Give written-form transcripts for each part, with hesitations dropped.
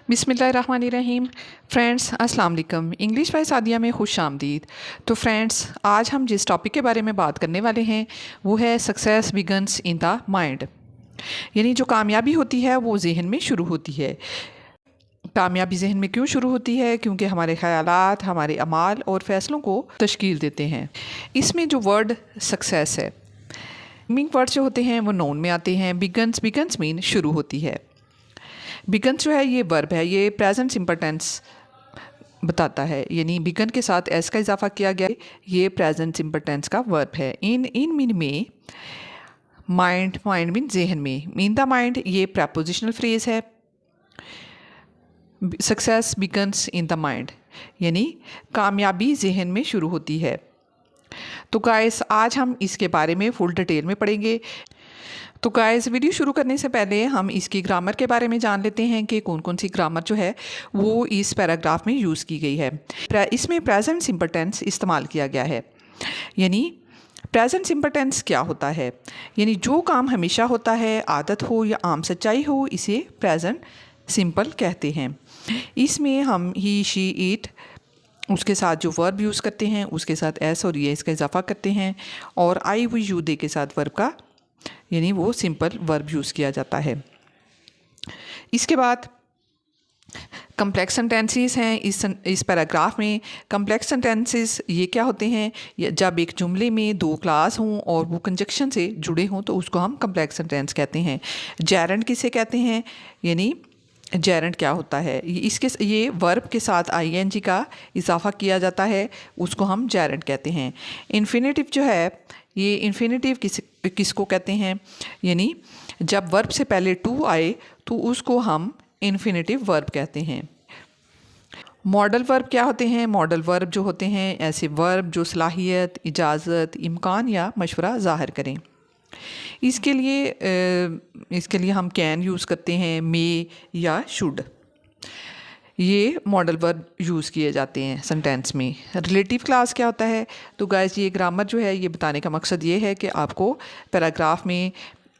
बिस्मिल्लाहिर्रहमानिर्रहीम। फ्रेंड्स अस्सलाम वालेकुम। इंग्लिश बाय सादिया में खुश आमदीद। तो फ्रेंड्स, आज हम जिस टॉपिक के बारे में बात करने वाले हैं वो है success begins in the mind. यानी जो कामयाबी होती है वो जहन में शुरू होती है। कामयाबी जहन में क्यों शुरू होती है? क्योंकि हमारे ख़यालात, हमारे अमाल और फ़ैसलों को तश्कील देते हैं। इसमें जो वर्ड सक्सेस है, मीनिंग वर्ड जो होते हैं वो नोन में आते हैं। बिगन्स मीन शुरू होती है। बिगन्स जो है ये वर्ब है, ये प्रेजेंट सिंपल टेंस बताता है। यानी बिगन के साथ एस का इजाफा किया गया, ये प्रेजेंट सिंपल टेंस का वर्ब है। इन मीन में माइंड मीन जहन में, इन द माइंड ये प्रेपोजिशनल फ्रेज है। Success begins in the mind, यानी कामयाबी जहन में शुरू होती है। तो गाइस, आज हम इसके बारे में फुल डिटेल में पढ़ेंगे। तो गाइस, वीडियो शुरू करने से पहले हम इसकी ग्रामर के बारे में जान लेते हैं कि कौन कौन सी ग्रामर जो है वो इस पैराग्राफ में यूज़ की गई है। इसमें प्रेजेंट सिंपल टेंस इस्तेमाल किया गया है। यानी प्रेजेंट सिंपल टेंस क्या होता है? यानी जो काम हमेशा होता है, आदत हो या आम सच्चाई हो, इसे प्रेजेंट सिंपल कहते हैं। इसमें हम ही, शी, इट, उसके साथ जो वर्ब यूज़ करते हैं उसके साथ एस और ये इसका इजाफा करते हैं, और आई, वी, यू, दे के साथ वर्ब का यानी वो सिंपल वर्ब यूज़ किया जाता है। इसके बाद कम्प्लेक्स सेंटेंसेस हैं इस पैराग्राफ में। कम्प्लेक्स सेंटेंसेस ये क्या होते हैं? जब एक जुमले में दो क्लास हों और वो कंजक्शन से जुड़े हों तो उसको हम कम्प्लेक्स सेंटेंस कहते हैं। जेरेंट किसे कहते हैं? यानी जेरेंट क्या होता है? ये वर्ब के साथ आईएनजी का इजाफा किया जाता है, उसको हम जेरेंट कहते हैं। इन्फिनेटिव जो है, ये इन्फिनेटिव किसको कहते हैं? यानी जब वर्ब से पहले टू आए तो उसको हम इन्फिनेटिव वर्ब कहते हैं। मॉडल वर्ब क्या होते हैं? मॉडल वर्ब जो होते हैं ऐसे वर्ब जो सलाहियत, इजाज़त, इम्कान या मशवरा ज़ाहिर करें। इसके लिए हम कैन यूज़ करते हैं, मे या शुड, ये मॉडल वर्ब यूज़ किए जाते हैं सेंटेंस में। रिलेटिव क्लास क्या होता है? तो गाइस, ये ग्रामर जो है ये बताने का मकसद ये है कि आपको पैराग्राफ में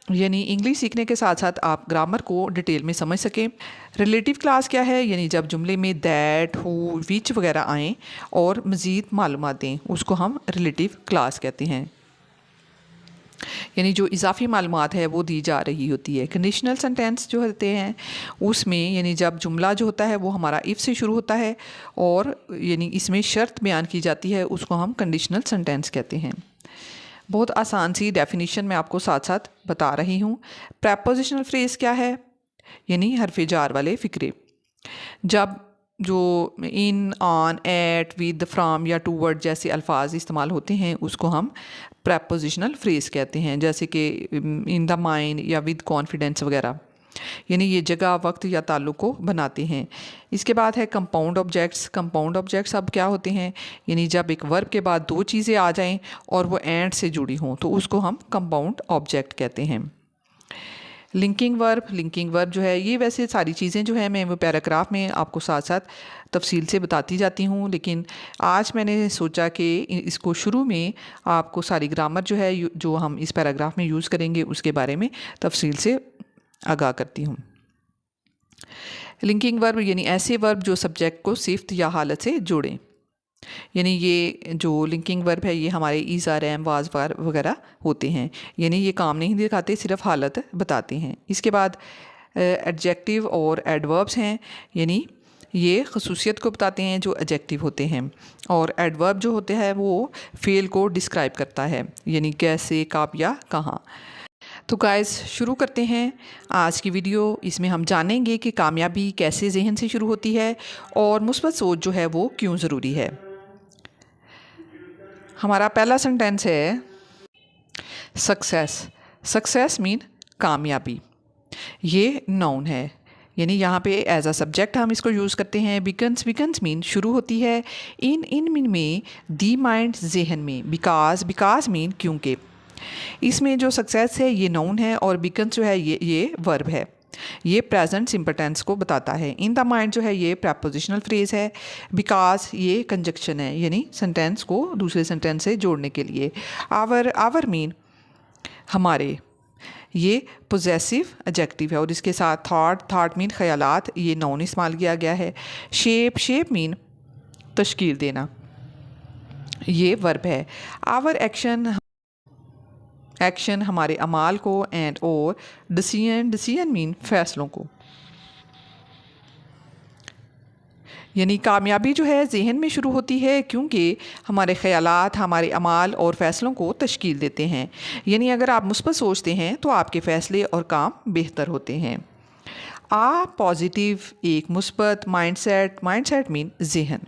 यानी इंग्लिश सीखने के साथ साथ आप ग्रामर को डिटेल में समझ सकें। रिलेटिव क्लास क्या है? यानी जब जुमले में दैट, हु, विच वगैरह आएँ और मज़ीद मालूमात दें, उसको हम रिलेटिव क्लास कहते हैं। यानी जो इजाफी मालूमात है वो दी जा रही होती है। कंडीशनल सेंटेंस जो होते हैं उसमें यानी जब जुमला जो होता है वो हमारा इफ़ से शुरू होता है और यानी इसमें शर्त बयान की जाती है, उसको हम कंडीशनल सेंटेंस कहते हैं। बहुत आसान सी डेफिनेशन मैं आपको साथ साथ बता रही हूँ। प्रेपोजिशनल फ्रेज क्या है? यानी हरफ जार वाले फ़िक्रे। जब जो इन, ऑन, एट, विद, फ्रॉम या टूवर्ड जैसे अल्फाज इस्तेमाल होते हैं उसको हम प्रेपोजिशनल फ्रेज कहते हैं, जैसे कि इन द माइंड या विद कॉन्फिडेंस वगैरह। यानी ये जगह, वक्त या ताल्लुक़ को बनाते हैं। इसके बाद है कंपाउंड ऑब्जेक्ट्स। कंपाउंड ऑब्जेक्ट्स अब क्या होते हैं? यानी जब एक वर्ब के बाद दो चीज़ें आ जाएं और वो एंड से जुड़ी हों तो उसको हम कंपाउंड ऑब्जेक्ट कहते हैं। लिंकिंग वर्ब जो है, ये वैसे सारी चीज़ें जो है मैं वो पैराग्राफ में आपको साथ साथ तफसील से बताती जाती हूँ, लेकिन आज मैंने सोचा कि इसको शुरू में आपको सारी ग्रामर जो है जो हम इस पैराग्राफ में यूज़ करेंगे उसके बारे में तफसील से आगाह करती हूँ। लिंकिंग वर्ब यानी ऐसे वर्ब जो सब्जेक्ट को सिफ्त या हालत से जोड़ें। यानी ये जो लिंकिंग वर्ब है ये हमारे इज़, आर, एम, वाज, वार वगैरह होते हैं। यानी ये काम नहीं दिखाते, सिर्फ हालत बताते हैं। इसके बाद एडजेक्टिव और एडवर्ब्स हैं, यानी ये खसूसियत को बताते हैं जो एडजेक्टिव होते हैं, और एडवर्ब जो होते हैं वो फ़ेल को डिस्क्राइब करता है, यानी कैसे, कब या कहाँ। तो गाइस, शुरू करते हैं आज की वीडियो। इसमें हम जानेंगे कि कामयाबी कैसे जहन से शुरू होती है और मुस्बत सोच जो है वो क्यों ज़रूरी है। हमारा पहला सेंटेंस है सक्सेस मीन कामयाबी। ये नाउन है, यानी यहाँ पे एज अ सब्जेक्ट हम इसको यूज़ करते हैं। बिगन्स मीन शुरू होती है। इन मीन में, दी माइंड जहन में, बिकाज मीन क्योंकि। इसमें जो सक्सेस है ये नाउन है और बिगन्स जो है ये वर्ब है। ये प्रेजेंट सिंपल टेंस को बताता है। इन द माइंड जो है ये प्रेपोजिशनल फ्रेज है। बिकॉज ये कंजक्शन है, यानी सेंटेंस को दूसरे सेंटेंस से जोड़ने के लिए। आवर मीन हमारे, ये पोजेसिव एडजेक्टिव है और इसके साथ थॉट मीन ख्यालात, ये नाउन इस्तेमाल किया गया है। शेप मीन तश्कील देना, ये वर्ब है। आवर एक्शन हमारे अमाल को, एंड और डिसीजन मीन फैसलों को। यानी कामयाबी जो है जहन में शुरू होती है क्योंकि हमारे ख़यालात हमारे अमाल और फ़ैसलों को तश्कील देते हैं। यानी अगर आप मुस्बत सोचते हैं तो आपके फ़ैसले और काम बेहतर होते हैं। पॉजिटिव एक मुस्बत माइंडसेट मीन जहन।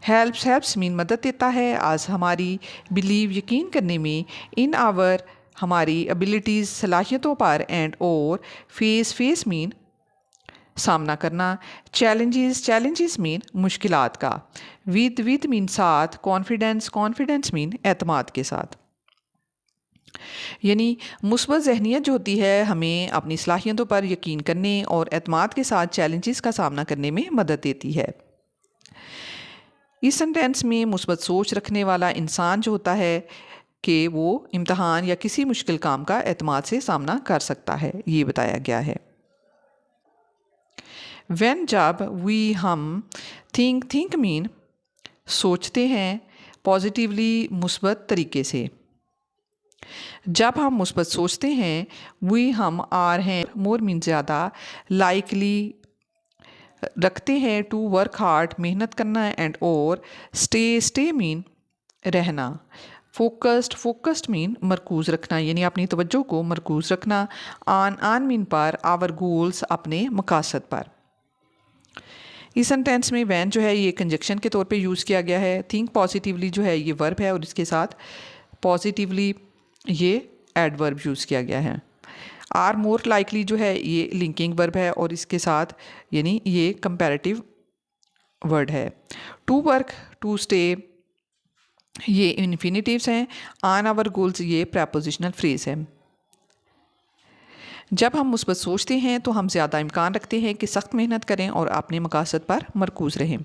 हेल्प्स मीन मदद देता है। आज हमारी बिलीव यकीन करने में, इन आवर हमारी एबिलिटीज़ सलाहियतों पर, एंड और फेस मीन सामना करना। चैलेंजेस मीन मुश्किलात का। विद मीन साथ। कॉन्फिडेंस मीन एतमाद के साथ। यानी मुस्बत जहनीत जो होती है हमें अपनी सलाहियतों पर यकीन करने और एतमाद के साथ चैलेंजेस का सामना करने में मदद देती है। इस सेंटेंस में मुस्बत सोच रखने वाला इंसान जो होता है कि वो इम्तहान या किसी मुश्किल काम का एतमाद से सामना कर सकता है, ये बताया गया है। When जब हम थिंक मीन सोचते हैं, पॉजिटिवली मुस्बत तरीके से। जब हम मुस्बत सोचते हैं हम आर हैं, मोर मीन ज़्यादा, लाइकली रखते हैं, टू वर्क हार्ड मेहनत करना, एंड और स्टे मीन रहना। फोकस्ड मीन मरकूज़ रखना, यानी अपनी तवज्जो को मरकूज़ रखना। आन मीन पर, आवर गोल्स अपने मकासद पर। इस सेंटेंस में वैन जो है ये कंजक्शन के तौर पे यूज़ किया गया है। थिंक पॉजिटिवली जो है ये वर्ब है और इसके साथ पॉजिटिवली ये एडवर्ब यूज़ किया गया है। आर मोर लाइकली जो है ये लिंकिंग वर्ब है और इसके साथ यानी ये कंपैरेटिव वर्ड है। टू वर्क, टू स्टे ये इन्फिनिटिव्स हैं। ऑन आवर गोल्स ये प्रेपोजिशनल फ्रेज है। जब हम मुस्बत सोचते हैं तो हम ज़्यादा इम्कान रखते हैं कि सख्त मेहनत करें और अपने मकासद पर मरकूज़ रहें।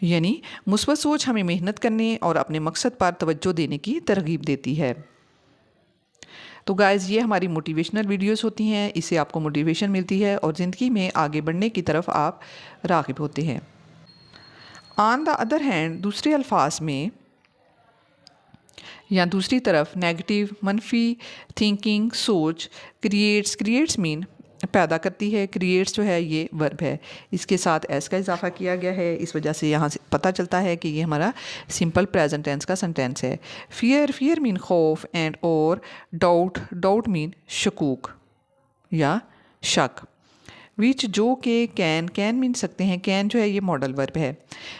यानी मुस्बत सोच हमें मेहनत करने और अपने मकसद पर तवज्जो देने की तरगीब देती है। तो गाइज़ ये हमारी मोटिवेशनल वीडियोस होती हैं, इससे आपको मोटिवेशन मिलती है और ज़िंदगी में आगे बढ़ने की तरफ आप राग़िब होते हैं। ऑन द अदर हैंड दूसरे अल्फाज में या दूसरी तरफ नेगेटिव मनफी थिंकिंग सोच क्रिएट्स मीन पैदा करती है। क्रिएट्स जो है ये वर्ब है, इसके साथ एस का इजाफा किया गया है, इस वजह से यहाँ से पता चलता है कि ये हमारा सिंपल प्रेजेंट टेंस का सेंटेंस है। फियर मीन खौफ, एंड और डाउट मीन शकूक या शक। विच जो के कैन मीन सकते हैं, कैन जो है ये मॉडल वर्ब है।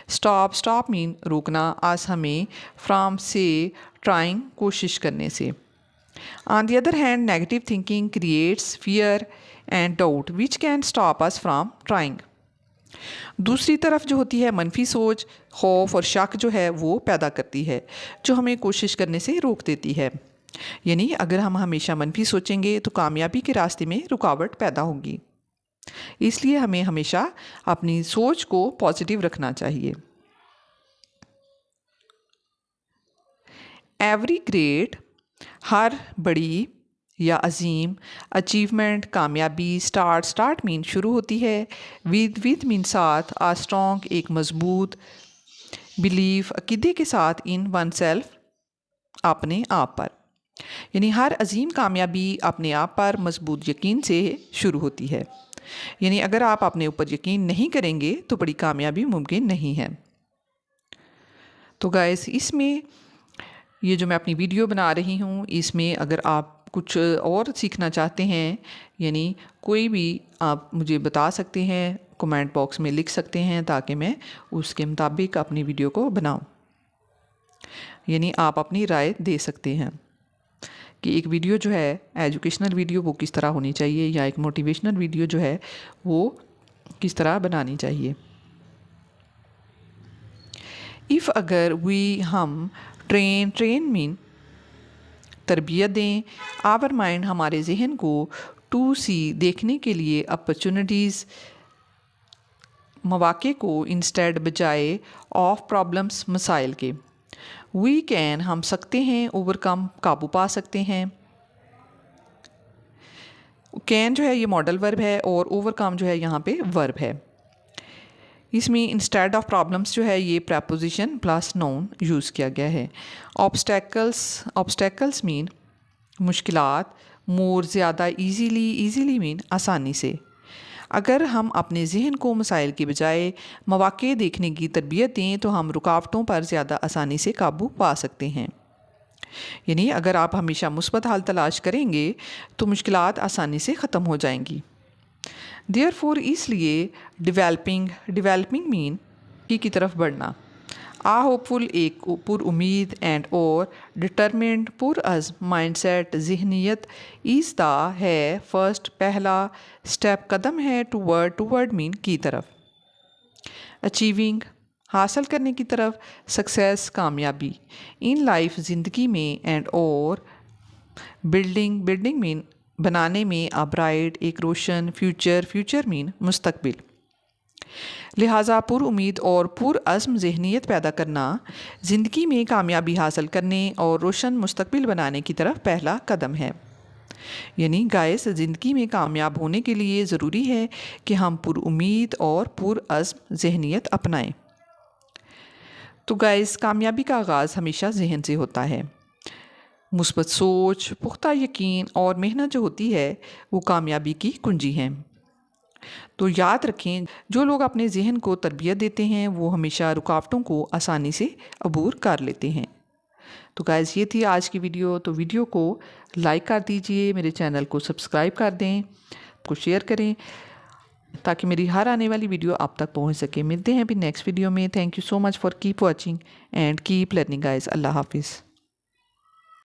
स्टॉप मीन रोकना, आज हमें फ्रॉम से ट्राइंग कोशिश करने से। On the other hand negative thinking creates fear and doubt which can stop us from trying. दूसरी तरफ जो होती है मनफी सोच खौफ और शक जो है वो पैदा करती है, जो हमें कोशिश करने से रोक देती है। यानी अगर हम हमेशा मनफी सोचेंगे तो कामयाबी के रास्ते में रुकावट पैदा होगी, इसलिए हमें हमेशा अपनी सोच को पॉजिटिव रखना चाहिए। एवरी ग्रेट हर बड़ी या अजीम अचीवमेंट कामयाबी स्टार्ट मीन शुरू होती है। विद मीन साथ, आ स्ट्रॉन्ग एक मजबूत, बिलीव अकीदे के साथ, इन वन सेल्फ अपने आप पर। यानी हर अजीम कामयाबी अपने आप पर मजबूत यकीन से शुरू होती है। यानी अगर आप अपने ऊपर यकीन नहीं करेंगे तो बड़ी कामयाबी मुमकिन नहीं है। तो गाइस इसमें ये जो मैं अपनी वीडियो बना रही हूँ इसमें अगर आप कुछ और सीखना चाहते हैं यानी कोई भी आप मुझे बता सकते हैं, कमेंट बॉक्स में लिख सकते हैं ताकि मैं उसके मुताबिक अपनी वीडियो को बनाऊँ। यानी आप अपनी राय दे सकते हैं कि एक वीडियो जो है एजुकेशनल वीडियो वो किस तरह होनी चाहिए या एक मोटिवेशनल वीडियो जो है वो किस तरह बनानी चाहिए। इफ़ अगर हम ट्रेन मीन तरबियत दें, आवर माइंड हमारे जहन को, टू सी देखने के लिए, अपॉर्चुनिटीज़ मौके को, इंस्टेड बजाय, ऑफ प्रॉब्लम्स मसाइल के। वी कैन हम सकते हैं, ओवरकम काबू पा सकते हैं, कैन जो है ये मॉडल वर्ब है और ओवरकम जो है यहाँ पे वर्ब है। इसमें इंस्टेड ऑफ प्रॉब्लम्स जो है ये प्रपोजिशन प्लस नाउन यूज़ किया गया है। ऑब्स्टेकल्स मीन मुश्किलात, मोर ज़्यादा, ईज़ीली मीन आसानी से। अगर हम अपने जहन को मसाइल के बजाय मौक़े देखने की तरबियत दें तो हम रुकावटों पर ज़्यादा आसानी से काबू पा सकते हैं। यानी अगर आप हमेशा मुस्बत हाल तलाश करेंगे तो मुश्किलात आसानी से ख़त्म हो जाएंगी। देयरफॉर इसलिए डेवलपिंग मीन की तरफ बढ़ना, आ होपफुल एक पुर उम्मीद एंड और डिटरमिन्ड पुरअज़्म माइंडसेट जहनीत इस दा है फर्स्ट पहला स्टेप कदम है टूवर्ड मीन की तरफ। अचीविंग हासिल करने की तरफ, सक्सेस कामयाबी इन लाइफ ज़िंदगी में एंड और बिल्डिंग मीन बनाने में, अ ब्राइट एक रोशन फ्यूचर मीन मुस्तकबिल। लिहाजा पुर उम्मीद और पुरअज़्म ज़हनीत पैदा करना ज़िंदगी में कामयाबी हासिल करने और रोशन मुस्तकबिल बनाने की तरफ पहला कदम है। यानी गाइस ज़िंदगी में कामयाब होने के लिए ज़रूरी है कि हम पुर उम्मीद और पुरअज़्म ज़हनीत अपनाएं। तो गाइस कामयाबी का आगाज़ हमेशा जहन से होता है। मुस्बत सोच, पुख्ता यकीन और मेहनत जो होती है वो कामयाबी की कुंजी हैं। तो याद रखें, जो लोग अपने जहन को तरबियत देते हैं वो हमेशा रुकावटों को आसानी से अबूर कर लेते हैं। तो गाइस ये थी आज की वीडियो। तो वीडियो को लाइक कर दीजिए, मेरे चैनल को सब्सक्राइब कर दें, को शेयर करें ताकि मेरी हर आने वाली वीडियो आप तक पहुंच सके। मिलते हैं अभी नेक्स्ट वीडियो में। Thank you so much for keep watching and keep learning guys. अल्लाह हाफिज़।